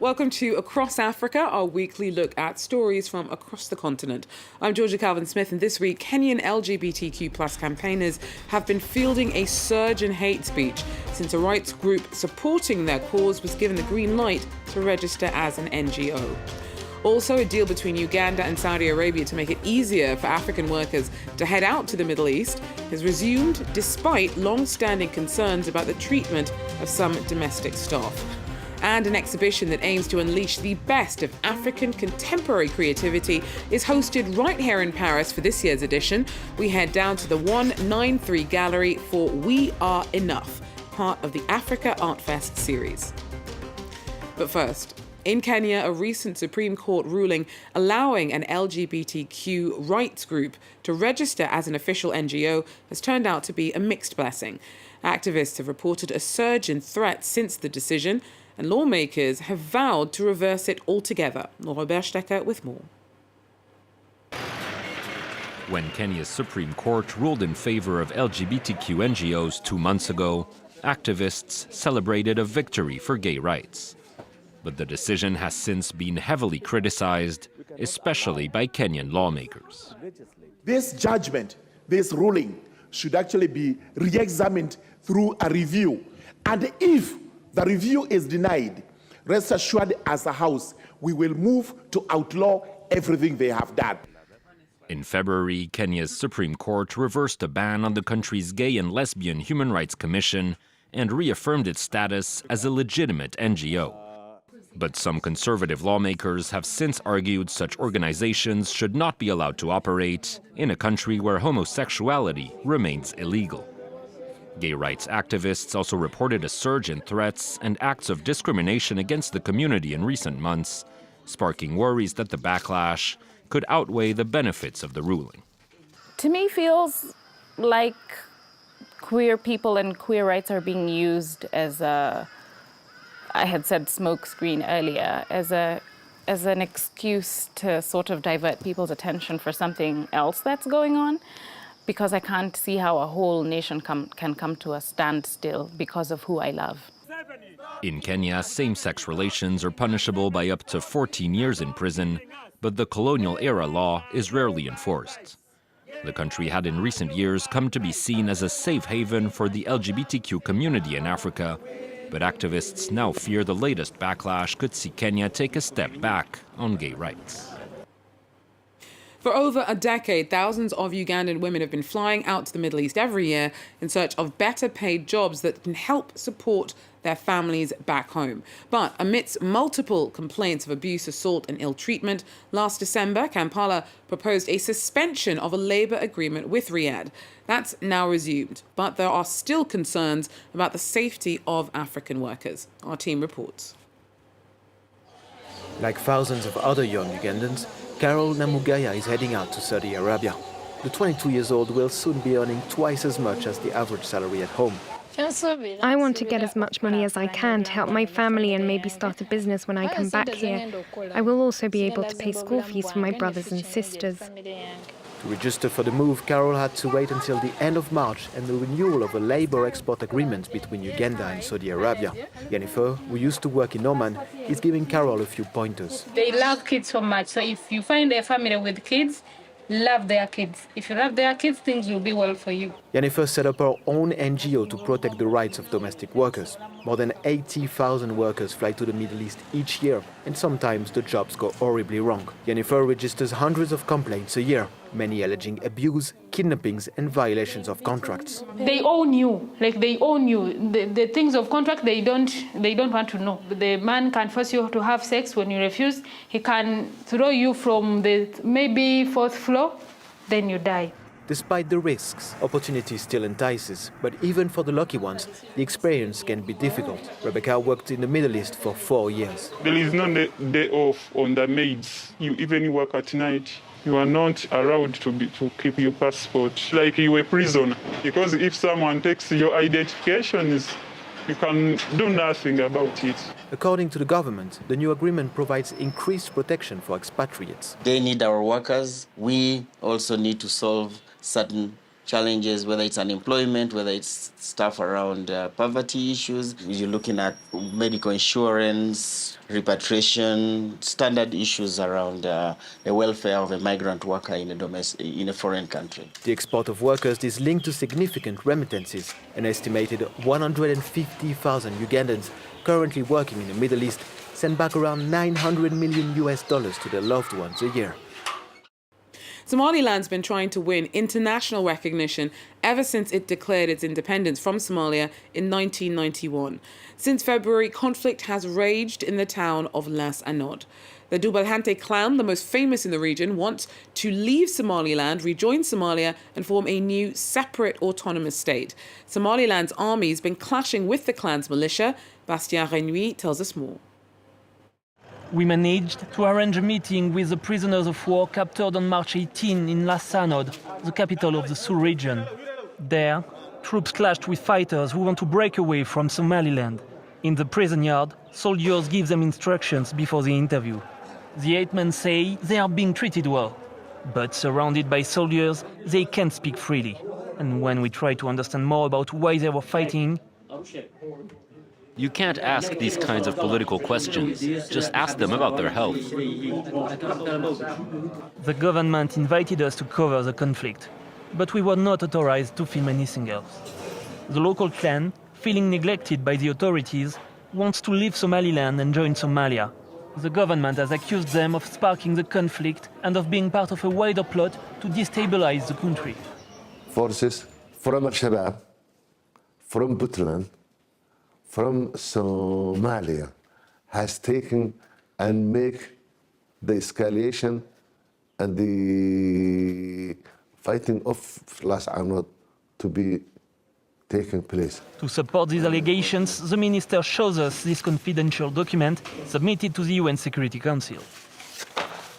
Welcome to Across Africa, our weekly look at stories from across the continent. I'm Georgia Calvin-Smith, and this week, Kenyan LGBTQ+ campaigners have been fielding a surge in hate speech since a rights group supporting their cause was given the green light to register as an NGO. Also, a deal between Uganda and Saudi Arabia to make it easier for African workers to head out to the Middle East has resumed despite long-standing concerns about the treatment of some domestic staff. And an exhibition that aims to unleash the best of African contemporary creativity is hosted right here in Paris for this year's edition. We head down to the 193 Gallery for We Are Enough, part of the Africa Art Fest series. But first, in Kenya, a recent Supreme Court ruling allowing an LGBTQ rights group to register as an official NGO has turned out to be a mixed blessing. Activists have reported a surge in threats since the decision, and lawmakers have vowed to reverse it altogether. Laura Berstecker with more. When Kenya's Supreme Court ruled in favor of LGBTQ NGOs 2 months ago, activists celebrated a victory for gay rights. But the decision has since been heavily criticized, especially by Kenyan lawmakers. This judgment, this ruling, should actually be re-examined through a review. And if the review is denied, rest assured as a House, we will move to outlaw everything they have done. In February, Kenya's Supreme Court reversed a ban on the country's Gay and Lesbian Human Rights Commission and reaffirmed its status as a legitimate NGO. But some conservative lawmakers have since argued such organizations should not be allowed to operate in a country where homosexuality remains illegal. Gay rights activists also reported a surge in threats and acts of discrimination against the community in recent months, sparking worries that the backlash could outweigh the benefits of the ruling. To me, feels like queer people and queer rights are being used as a, I had said smokescreen earlier, as an excuse to sort of divert people's attention for something else that's going on, because I can't see how a whole nation can come to a standstill because of who I love. In Kenya, same-sex relations are punishable by up to 14 years in prison, but the colonial-era law is rarely enforced. The country had in recent years come to be seen as a safe haven for the LGBTQ community in Africa, but activists now fear the latest backlash could see Kenya take a step back on gay rights. For over a decade, thousands of Ugandan women have been flying out to the Middle East every year in search of better paid jobs that can help support their families back home. But amidst multiple complaints of abuse, assault and ill treatment, last December, Kampala proposed a suspension of a labour agreement with Riyadh. That's now resumed, but there are still concerns about the safety of African workers. Our team reports. Like thousands of other young Ugandans, Carol Namugaya is heading out to Saudi Arabia. The 22-year-old will soon be earning twice as much as the average salary at home. I want to get as much money as I can to help my family and maybe start a business when I come back here. I will also be able to pay school fees for my brothers and sisters. To register for the move, Carol had to wait until the end of March and the renewal of a labor export agreement between Uganda and Saudi Arabia. Jennifer, who used to work in Oman, is giving Carol a few pointers. They love kids so much, so if you find a family with kids, love their kids. If you love their kids, things will be well for you. Jennifer set up her own NGO to protect the rights of domestic workers. More than 80,000 workers fly to the Middle East each year, and sometimes the jobs go horribly wrong. Jennifer registers hundreds of complaints a year, many alleging abuse, kidnappings and violations of contracts. They own you, they own you. The things of contract, they don't want to know. The man can force you to have sex when you refuse. He can throw you from the maybe 4th floor, then you die. Despite the risks, opportunity still entices, but even for the lucky ones, the experience can be difficult. Rebecca worked in the Middle East for 4 years. There is no day off on the maids. You even work at night. You are not allowed to keep your passport like you were a prisoner. Because if someone takes your identifications, you can do nothing about it. According to the government, the new agreement provides increased protection for expatriates. They need our workers. We also need to solve certain challenges, whether it's unemployment, whether it's stuff around poverty issues. You're looking at medical insurance, repatriation, standard issues around the welfare of a migrant worker in a foreign country. The export of workers is linked to significant remittances. An estimated 150,000 Ugandans currently working in the Middle East send back around $900 million to their loved ones a year. Somaliland's been trying to win international recognition ever since it declared its independence from Somalia in 1991. Since February, conflict has raged in the town of Las Anod. The Dubalhante clan, the most famous in the region, wants to leave Somaliland, rejoin Somalia and form a new separate autonomous state. Somaliland's army has been clashing with the clan's militia. Bastien Renouy tells us more. We managed to arrange a meeting with the prisoners of war captured on March 18 in Las Anod, the capital of the Sul region. There, troops clashed with fighters who want to break away from Somaliland. In the prison yard, soldiers give them instructions before the interview. The 8 men say they are being treated well, but surrounded by soldiers, they can't speak freely. And when we try to understand more about why they were fighting, You can't ask these kinds of political questions. Just ask them about their health. the government invited us to cover the conflict, but we were not authorized to film anything else. The local clan, feeling neglected by the authorities, wants to leave Somaliland and join Somalia. The government has accused them of sparking the conflict and of being part of a wider plot to destabilize the country. Forces from Al-Shabaab, from Puntland, from Somalia has taken and make the escalation and the fighting of Las Anod to be taking place. To support these allegations, the minister shows us this confidential document submitted to the UN Security Council.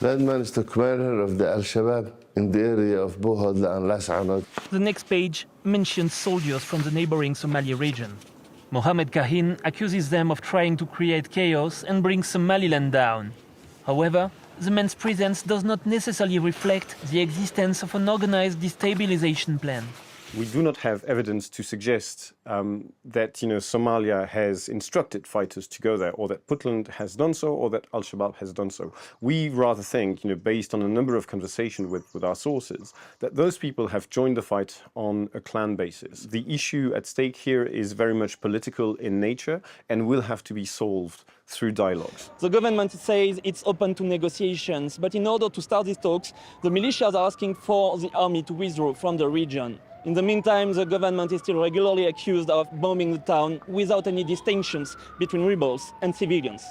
Landman is the commander of the Al-Shabaab in the area of Bohadla and Las Anod. The next page mentions soldiers from the neighboring Somalia region. Mohamed Kahin accuses them of trying to create chaos and bring Somaliland down. However, the man's presence does not necessarily reflect the existence of an organized destabilization plan. We do not have evidence to suggest that Somalia has instructed fighters to go there, or that Puntland has done so, or that Al-Shabaab has done so. We rather think, based on a number of conversations with our sources, that those people have joined the fight on a clan basis. The issue at stake here is very much political in nature and will have to be solved through dialogues. The government says it's open to negotiations, but in order to start these talks, the militias are asking for the army to withdraw from the region. In the meantime, the government is still regularly accused of bombing the town without any distinctions between rebels and civilians.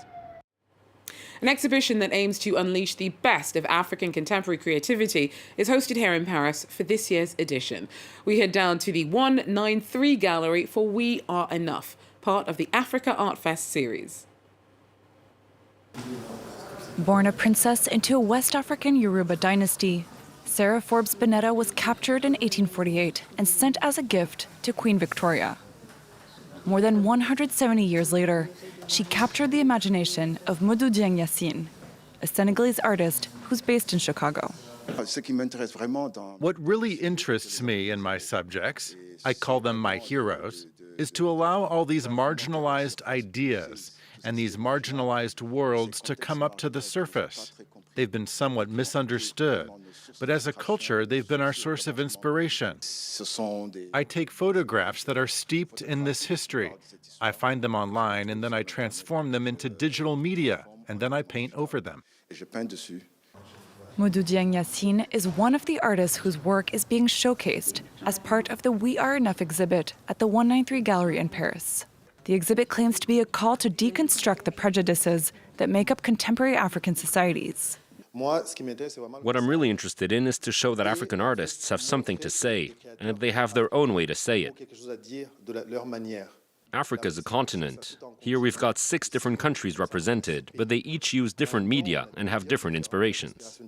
An exhibition that aims to unleash the best of African contemporary creativity is hosted here in Paris for this year's edition. We head down to the 193 Gallery for We Are Enough, part of the Africa Art Fest series. Born a princess into a West African Yoruba dynasty, Sarah Forbes Bonetta was captured in 1848 and sent as a gift to Queen Victoria. More than 170 years later, she captured the imagination of Modou Dieng Yassine, a Senegalese artist who's based in Chicago. What really interests me in my subjects, I call them my heroes, is to allow all these marginalized ideas and these marginalized worlds to come up to the surface. They've been somewhat misunderstood, but as a culture, they've been our source of inspiration. I take photographs that are steeped in this history. I find them online, and then I transform them into digital media, and then I paint over them. Modou Dieng Yassine is one of the artists whose work is being showcased as part of the We Are Enough exhibit at the 193 Gallery in Paris. The exhibit claims to be a call to deconstruct the prejudices that make up contemporary African societies. What I'm really interested in is to show that African artists have something to say, and they have their own way to say it. Africa is a continent. Here we've got 6 different countries represented, but they each use different media and have different inspirations.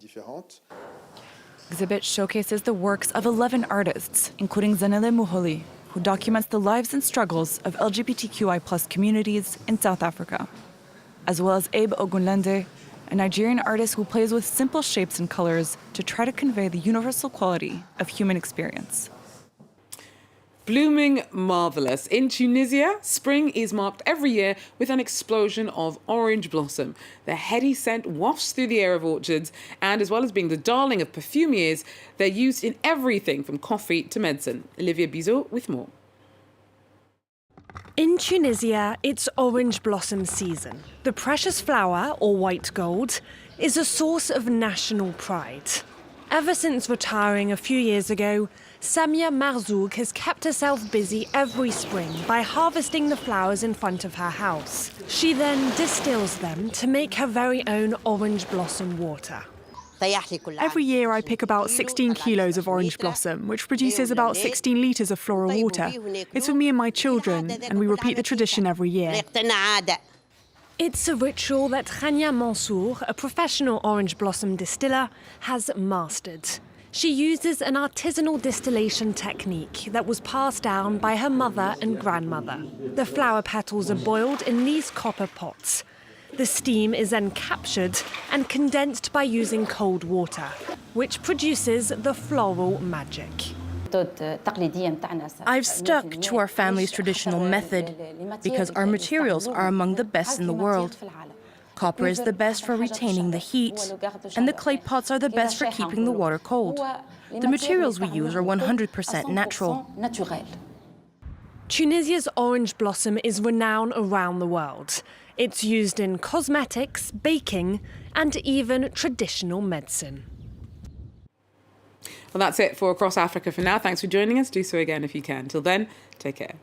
Exhibit showcases the works of 11 artists, including Zanele Muholi, who documents the lives and struggles of LGBTQI+ communities in South Africa, as well as Abe Ogunlende, a Nigerian artist who plays with simple shapes and colors to try to convey the universal quality of human experience. Blooming marvellous. In Tunisia, spring is marked every year with an explosion of orange blossom. The heady scent wafts through the air of orchards, and as well as being the darling of perfumiers, they're used in everything from coffee to medicine. Olivia Bizot with more. In Tunisia, it's orange blossom season. The precious flower, or white gold, is a source of national pride. Ever since retiring a few years ago, Samia Marzouk has kept herself busy every spring by harvesting the flowers in front of her house. She then distills them to make her very own orange blossom water. Every year I pick about 16 kilos of orange blossom, which produces about 16 litres of floral water. It's for me and my children, and we repeat the tradition every year. It's a ritual that Khania Mansour, a professional orange blossom distiller, has mastered. She uses an artisanal distillation technique that was passed down by her mother and grandmother. The flower petals are boiled in these copper pots. The steam is then captured and condensed by using cold water, which produces the floral magic. I've stuck to our family's traditional method because our materials are among the best in the world. Copper is the best for retaining the heat, and the clay pots are the best for keeping the water cold. The materials we use are 100% natural. Tunisia's orange blossom is renowned around the world. It's used in cosmetics, baking, and even traditional medicine. Well, that's it for Across Africa for now. Thanks for joining us. Do so again if you can. Till then, take care.